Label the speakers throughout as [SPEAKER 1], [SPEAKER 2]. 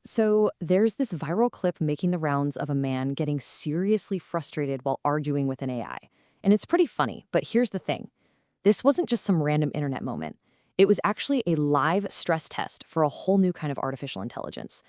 [SPEAKER 1] So there's this viral clip making the rounds of a man getting seriously frustrated while arguing with an AI. And it's pretty funny, but here's the thing. This wasn't just some random internet moment. It was actually a live stress test for a whole new kind of artificial intelligence.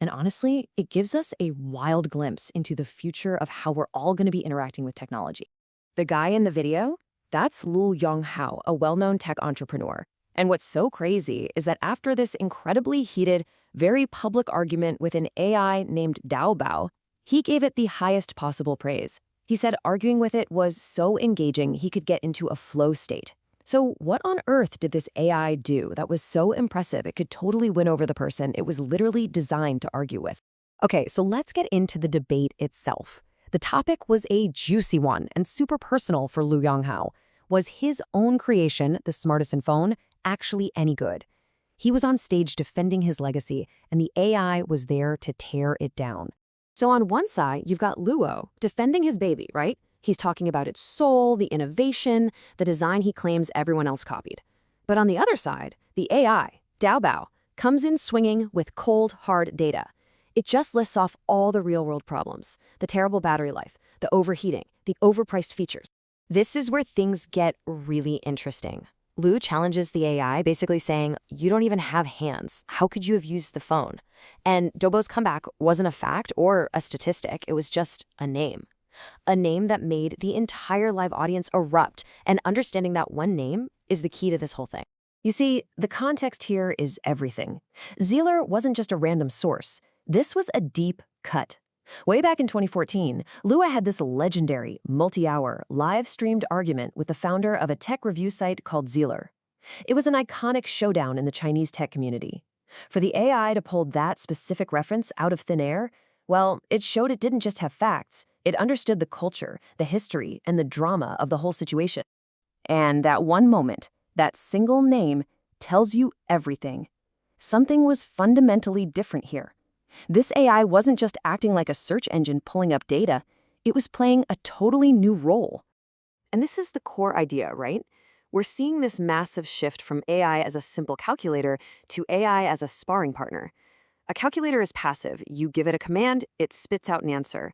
[SPEAKER 1] And honestly, it gives us a wild glimpse into the future of how we're all going to be interacting with technology. The guy in the video? That's Luo Yonghao, a well-known tech entrepreneur. And what's so crazy is that after this incredibly heated, very public argument with an AI named Doubao, he gave it the highest possible praise. He said arguing with it was so engaging he could get into a flow state. So what on earth did this AI do that was so impressive it could totally win over the person it was literally designed to argue with? Okay, so let's get into the debate itself. The topic was a juicy one and super personal for Luo Yonghao. Was his own creation, the smartest phone, actually any good? He was on stage defending his legacy, and the AI was there to tear it down. So on one side, you've got Luo defending his baby, right? He's talking about its soul, the innovation, the design he claims everyone else copied. But on the other side, the AI, Doubao, comes in swinging with cold, hard data. It just lists off all the real-world problems, the terrible battery life, the overheating, the overpriced features. This is where things get really interesting. Lu challenges the AI, basically saying, you don't even have hands. How could you have used the phone? And Dobao's comeback wasn't a fact or a statistic. It was just a name. A name that made the entire live audience erupt, and understanding that one name is the key to this whole thing. You see, the context here is everything. Zealer wasn't just a random source. This was a deep cut. Way back in 2014, Lua had this legendary, multi-hour, live-streamed argument with the founder of a tech review site called Zealer. It was an iconic showdown in the Chinese tech community. For the AI to pull that specific reference out of thin air, well, it showed it didn't just have facts, it understood the culture, the history, and the drama of the whole situation. And that one moment, that single name, tells you everything. Something was fundamentally different here. This AI wasn't just acting like a search engine pulling up data, it was playing a totally new role. And this is the core idea, right? We're seeing this massive shift from AI as a simple calculator to AI as a sparring partner. A calculator is passive. You give it a command, it spits out an answer.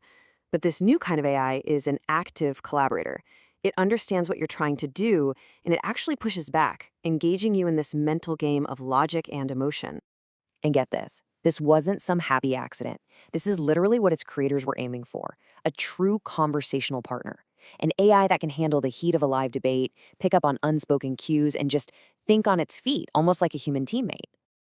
[SPEAKER 1] But this new kind of AI is an active collaborator. It understands what you're trying to do, and it actually pushes back, engaging you in this mental game of logic and emotion. And get this wasn't some happy accident. This is literally what its creators were aiming for, a true conversational partner. An AI that can handle the heat of a live debate, pick up on unspoken cues, and just think on its feet, almost like a human teammate.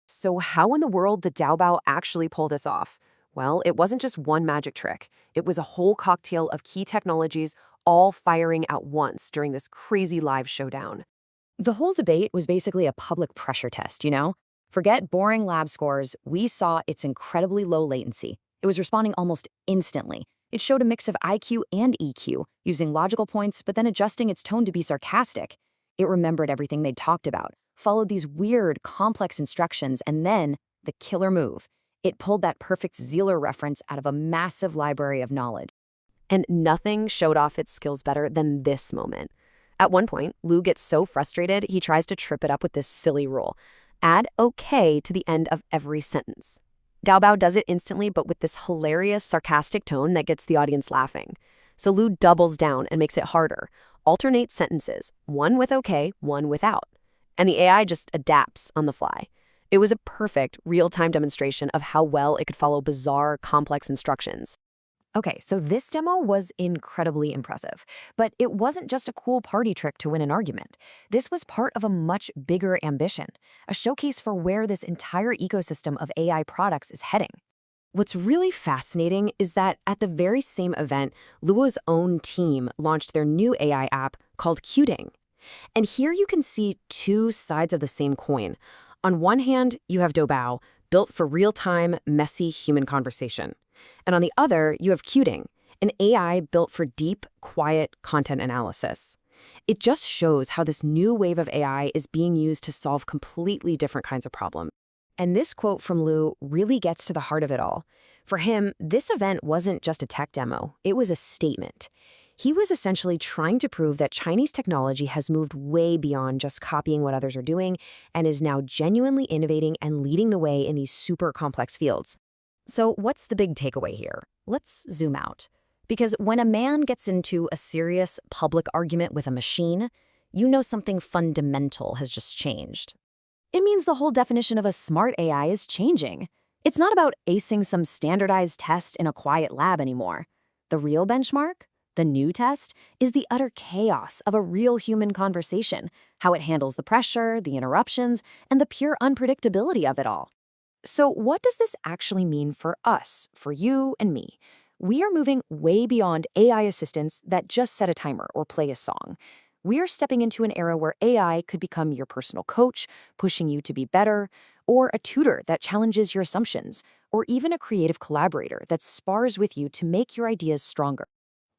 [SPEAKER 1] So how in the world did Doubao actually pull this off? Well, it wasn't just one magic trick. It was a whole cocktail of key technologies all firing at once during this crazy live showdown. The whole debate was basically a public pressure test, you know? Forget boring lab scores, we saw its incredibly low latency. It was responding almost instantly. It showed a mix of IQ and EQ, using logical points but then adjusting its tone to be sarcastic. It remembered everything they'd talked about, followed these weird, complex instructions, and then, the killer move. It pulled that perfect Zealer reference out of a massive library of knowledge. And nothing showed off its skills better than this moment. At one point, Lu gets so frustrated, he tries to trip it up with this silly rule. Add okay to the end of every sentence. Doubao does it instantly, but with this hilarious, sarcastic tone that gets the audience laughing. So Lu doubles down and makes it harder. Alternate sentences, one with okay, one without. And the AI just adapts on the fly. It was a perfect, real-time demonstration of how well it could follow bizarre, complex instructions. Okay, so this demo was incredibly impressive, but it wasn't just a cool party trick to win an argument. This was part of a much bigger ambition, a showcase for where this entire ecosystem of AI products is heading. What's really fascinating is that at the very same event, Luo's own team launched their new AI app called Qting. And here you can see two sides of the same coin. On one hand, you have Doubao, built for real-time, messy human conversation. And on the other, you have Qting, an AI built for deep, quiet content analysis. It just shows how this new wave of AI is being used to solve completely different kinds of problems. And this quote from Lu really gets to the heart of it all. For him, this event wasn't just a tech demo, it was a statement. He was essentially trying to prove that Chinese technology has moved way beyond just copying what others are doing and is now genuinely innovating and leading the way in these super complex fields.
[SPEAKER 2] So, what's the big takeaway here? Let's zoom out. Because when a man gets into a serious public argument with a machine, you know something fundamental has just changed.
[SPEAKER 1] It means the whole definition of a smart AI is changing. It's not about acing some standardized test in a quiet lab anymore. The real benchmark, the new test, is the utter chaos of a real human conversation, how it handles the pressure, the interruptions, and the pure unpredictability of it all. So, what does this actually mean for us, for you and me? We are moving way beyond AI assistants that just set a timer or play a song. We are stepping into an era where AI could become your personal coach, pushing you to be better, or a tutor that challenges your assumptions, or even a creative collaborator that spars with you to make your ideas stronger.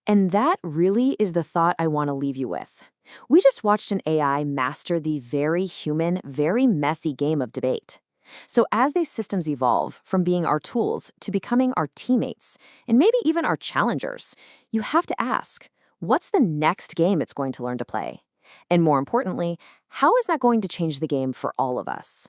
[SPEAKER 1] And that really is the thought I want to leave you with. We just watched an AI master the very human, very messy game of debate. So as these systems evolve from being our tools to becoming our teammates, and maybe even our challengers, you have to ask, what's the next game it's going to learn to play? And more importantly, how is that going to change the game for all of us?